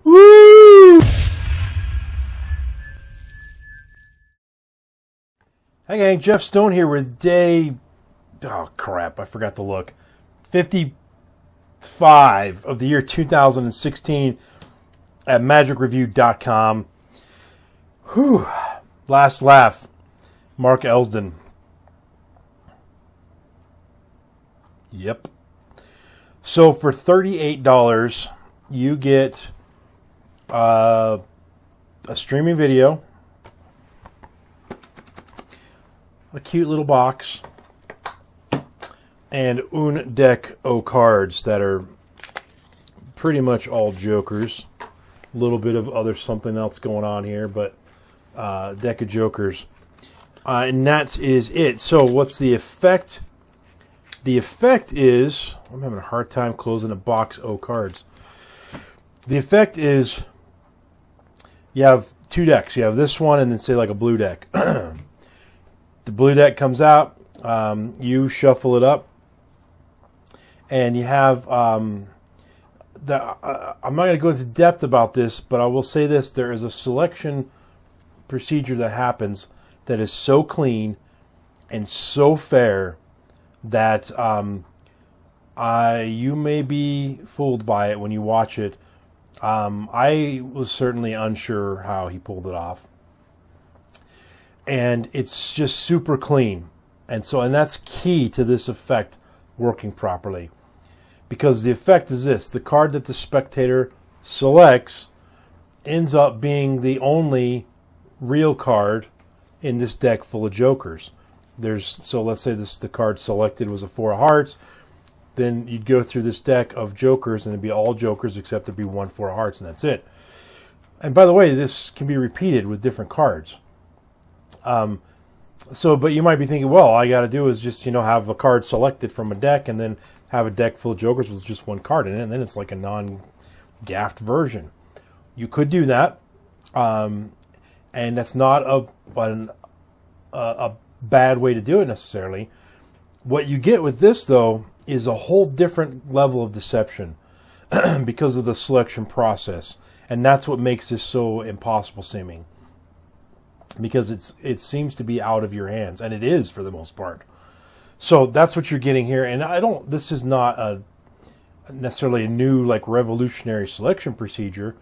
Woo! Hey gang, Jeff Stone here with day, oh crap, I forgot to look, 55 of the year 2016 at magicreview.com. Whew, last laugh, Mark Elsden. Yep. So for $38, you get a streaming video, a cute little box, and un deck o cards that are pretty much all jokers. A little bit of other something else going on here, but deck of jokers. And that is it. So what's the effect? The effect is, I'm having a hard time closing a box o cards. The effect is you have two decks. You have this one and then say like a blue deck. The blue deck comes out, you shuffle it up, and you have, I'm not going to go into depth about this, but I will say this, there is a selection procedure that happens that is so clean and so fair that you may be fooled by it when you watch it. I was certainly unsure how he pulled it off. And it's just super clean. And that's key to this effect working properly. Because the effect is this. The card that the spectator selects ends up being the only real card in this deck full of jokers. So let's say the card selected was a four of hearts. Then you'd go through this deck of jokers and it'd be all jokers except there'd be one four of hearts and that's it. And by the way, this can be repeated with different cards. But you might be thinking, well, all I got to do is just, have a card selected from a deck and then have a deck full of jokers with just one card in it, and then it's like a non-gaffed version. You could do that, and that's not a bad way to do it necessarily. What you get with this, though, is a whole different level of deception because of the selection process, and that's what makes this so impossible seeming. Because it seems to be out of your hands, and it is for the most part. So that's what you're getting here, and this is not necessarily a new, like, revolutionary selection procedure.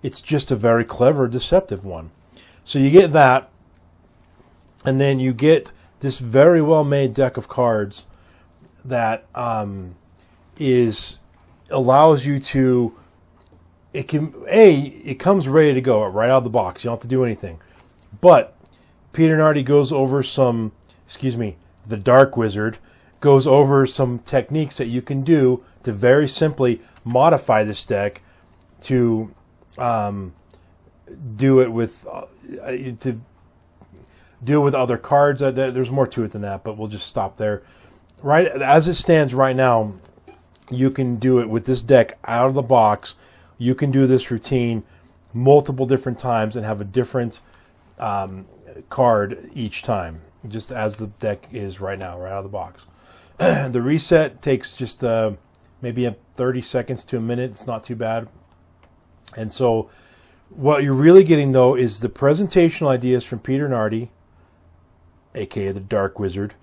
It's just a very clever, deceptive one. So you get that, and then you get this very well-made deck of cards that allows you to. It comes ready to go right out of the box. You don't have to do anything. But Peter Nardi goes over the Dark Wizard goes over some techniques that you can do to very simply modify this deck to do it with other cards. There's more to it than that, but we'll just stop there. Right as it stands right now, you can do it with this deck out of the box. You can do this routine multiple different times and have a different card each time, just as the deck is right now, right out of the box. The reset takes just maybe 30 seconds to a minute. It's not too bad. And so what you're really getting, though, is the presentational ideas from Peter Nardi, aka the Dark Wizard,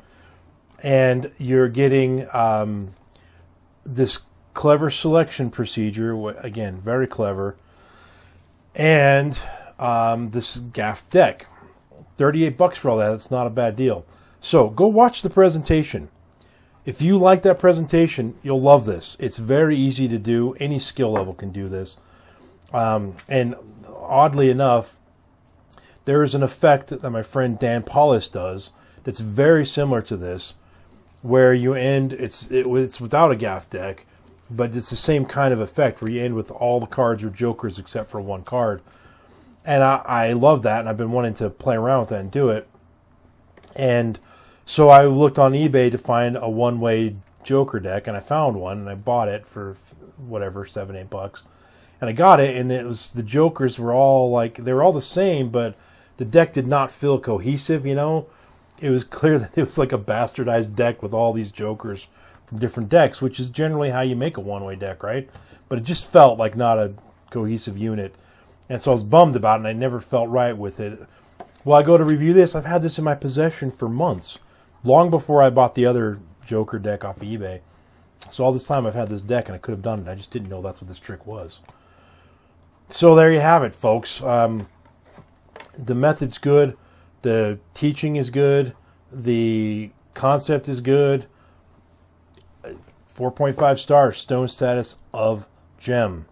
and you're getting this clever selection procedure, again, very clever, and this gaff deck. $38 for all that. That's not a bad deal. So go watch the presentation. If you like that presentation, you'll love this. It's very easy to do. Any skill level can do this. And oddly enough, there is an effect that my friend Dan Paulus does that's very similar to this, where you end, it's without a gaff deck, but it's the same kind of effect where you end with all the cards are jokers except for one card. And I love that, and I've been wanting to play around with that and do it. And so I looked on eBay to find a one-way Joker deck, and I found one, and I bought it for whatever, $7, $8. And I got it, and the Jokers were all they were all the same, but the deck did not feel cohesive, It was clear that it was like a bastardized deck with all these Jokers from different decks, which is generally how you make a one-way deck, right? But it just felt like not a cohesive unit. And so I was bummed about it, and I never felt right with it. Well, I go to review this. I've had this in my possession for months, long before I bought the other Joker deck off of eBay. So all this time I've had this deck, and I could have done it. I just didn't know that's what this trick was. So there you have it, folks. The method's good. The teaching is good. The concept is good. 4.5 stars, stone status of gem.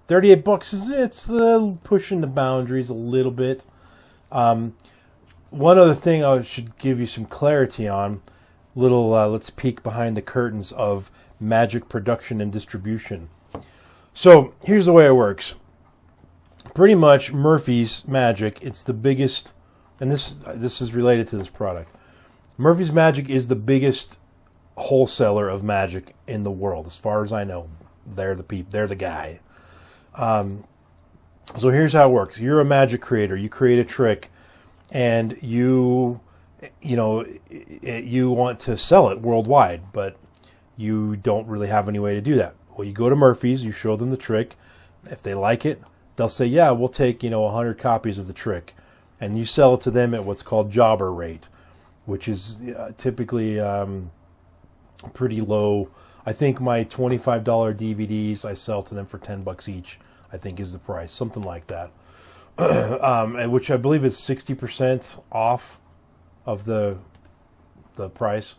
$38 it's pushing the boundaries a little bit. One other thing I should give you some clarity on. Let's peek behind the curtains of Magic production and distribution. So here's the way it works. Pretty much Murphy's Magic, it's the biggest, and this is related to this product. Murphy's Magic is the biggest wholesaler of magic in the world, as far as I know. They're the guy. So here's how it works. You're a magic creator. You create a trick, and you want to sell it worldwide, but you don't really have any way to do that. Well, you go to Murphy's, you show them the trick. If they like it, they'll say, yeah, we'll take 100 copies of the trick, and you sell it to them at what's called jobber rate, which is typically pretty low. I think my $25 DVDs I sell to them for $10 each, I think is the price, something like that. And which I believe is 60% off of the price,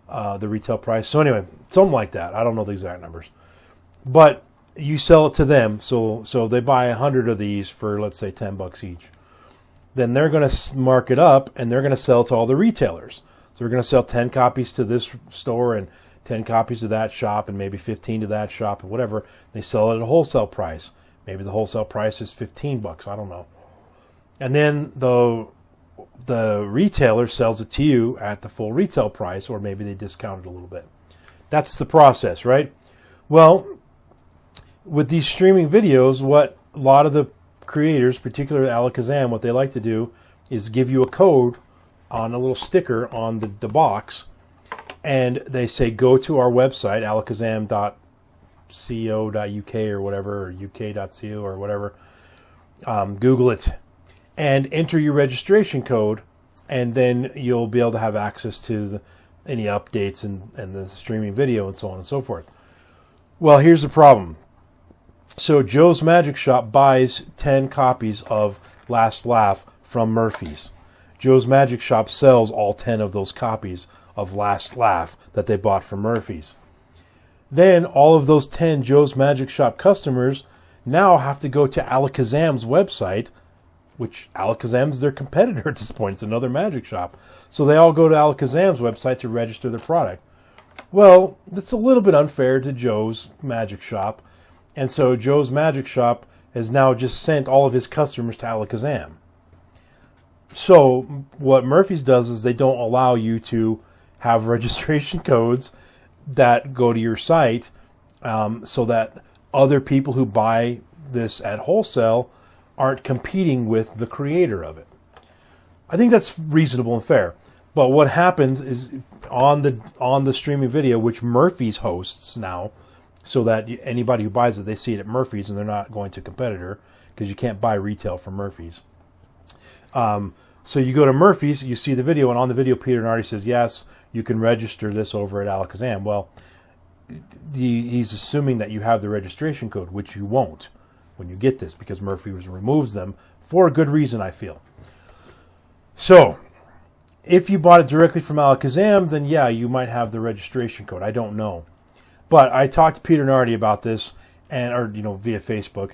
the retail price. So anyway, something like that. I don't know the exact numbers, but you sell it to them. So they buy 100 of these for, let's say, $10 each. Then they're going to mark it up, and they're going to sell it to all the retailers. So we're going to sell 10 copies to this store and 10 copies to that shop and maybe 15 to that shop and whatever. They sell it at a wholesale price. Maybe the wholesale price is $15. I don't know. And then the retailer sells it to you at the full retail price, or maybe they discount it a little bit. That's the process, right? Well, with these streaming videos, what a lot of the creators, particularly Alakazam, what they like to do is give you a code on a little sticker on the box, and they say, go to our website, alakazam.co.uk or whatever, or uk.co or whatever, Google it, and enter your registration code, and then you'll be able to have access to any updates and the streaming video and so on and so forth. Well, here's the problem. So Joe's Magic Shop buys 10 copies of Last Laugh from Murphy's. Joe's Magic Shop sells all 10 of those copies of Last Laugh that they bought from Murphy's. Then all of those 10 Joe's Magic Shop customers now have to go to Alakazam's website, which Alakazam's their competitor at this point. It's another magic shop. So they all go to Alakazam's website to register their product. Well, it's a little bit unfair to Joe's Magic Shop. And so Joe's Magic Shop has now just sent all of his customers to Alakazam. So what Murphy's does is they don't allow you to have registration codes that go to your site, so that other people who buy this at wholesale aren't competing with the creator of it. I think that's reasonable and fair. But what happens is on the streaming video, which Murphy's hosts now, so that anybody who buys it, they see it at Murphy's and they're not going to competitor, because you can't buy retail from Murphy's. So you go to Murphy's, you see the video, and on the video, Peter Nardi says, yes, you can register this over at Alakazam. Well, he's assuming that you have the registration code, which you won't when you get this, because Murphy's removes them for a good reason, I feel. So if you bought it directly from Alakazam, then yeah, you might have the registration code. I don't know. But I talked to Peter Nardi about this, via Facebook,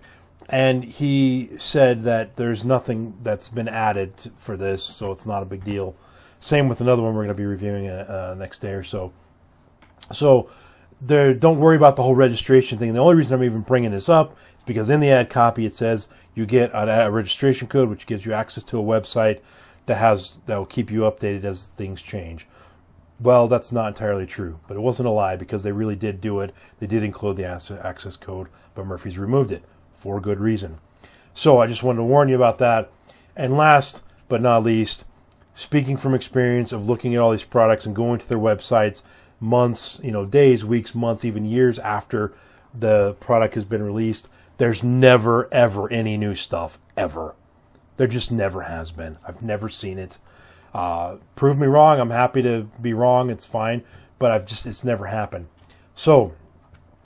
and he said that there's nothing that's been added for this, so it's not a big deal. Same with another one we're going to be reviewing next day or so. So don't worry about the whole registration thing. The only reason I'm even bringing this up is because in the ad copy it says you get a registration code, which gives you access to a website that will keep you updated as things change. Well, that's not entirely true, but it wasn't a lie, because they really did do it. They did include the access code, but Murphy's removed it for good reason. So I just wanted to warn you about that. And last but not least, speaking from experience of looking at all these products and going to their websites months, days, weeks, months, even years after the product has been released, there's never, ever any new stuff, ever. There just never has been. I've never seen it. Prove me wrong. I'm happy to be wrong. It's fine. But it's never happened. So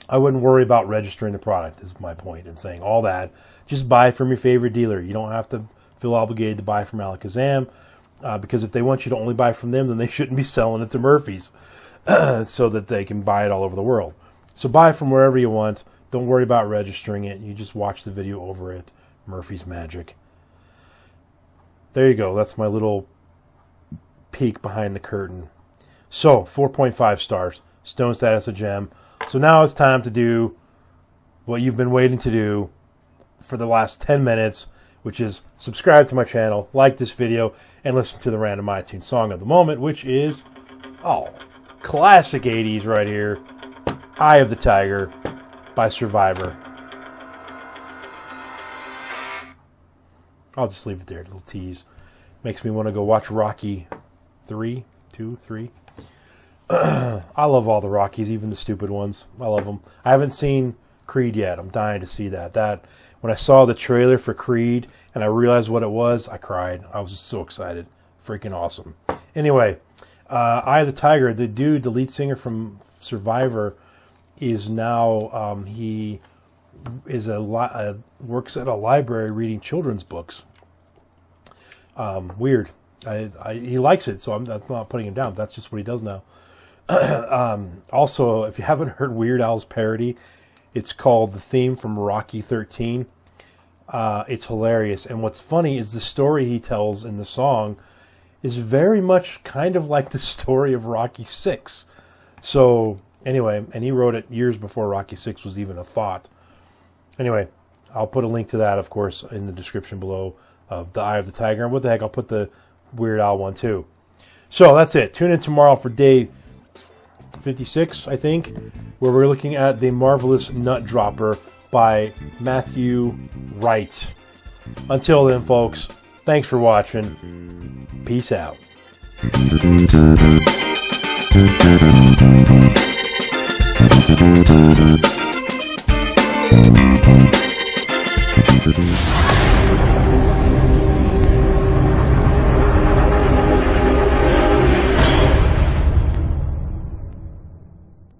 I wouldn't worry about registering the product, is my point in saying all that. Just buy from your favorite dealer. You don't have to feel obligated to buy from Alakazam, because if they want you to only buy from them, then they shouldn't be selling it to Murphy's so that they can buy it all over the world. So buy from wherever you want. Don't worry about registering it. You just watch the video over at Murphy's Magic. There you go. That's my little peek behind the curtain. So, 4.5 stars. Stone status a gem. So now it's time to do what you've been waiting to do for the last 10 minutes, which is subscribe to my channel, like this video, and listen to the random iTunes song of the moment, which is, classic 80s right here, Eye of the Tiger by Survivor. I'll just leave it there, a little tease. Makes me want to go watch Rocky 3. I love all the Rockies, even the stupid ones. I love them. I haven't seen Creed yet. I'm dying to see that. When I saw the trailer for Creed and I realized what it was, I cried. I was just so excited. Freaking awesome. Anyway, Eye of the Tiger, the dude, the lead singer from Survivor, is now, he is works at a library reading children's books. Weird. He likes it, so that's not putting him down. That's just what he does now. Also, if you haven't heard Weird Al's parody, it's called The Theme from Rocky XIII. It's hilarious. And what's funny is the story he tells in the song is very much kind of like the story of Rocky VI. So, anyway, and he wrote it years before Rocky VI was even a thought. Anyway, I'll put a link to that, of course, in the description below of the Eye of the Tiger. And what the heck, I'll put the Weird Al one too. So that's it. Tune in tomorrow for day 56, I think, where we're looking at The Marvelous Nut Dropper by Matthew Wright. Until then, folks, thanks for watching. Peace out.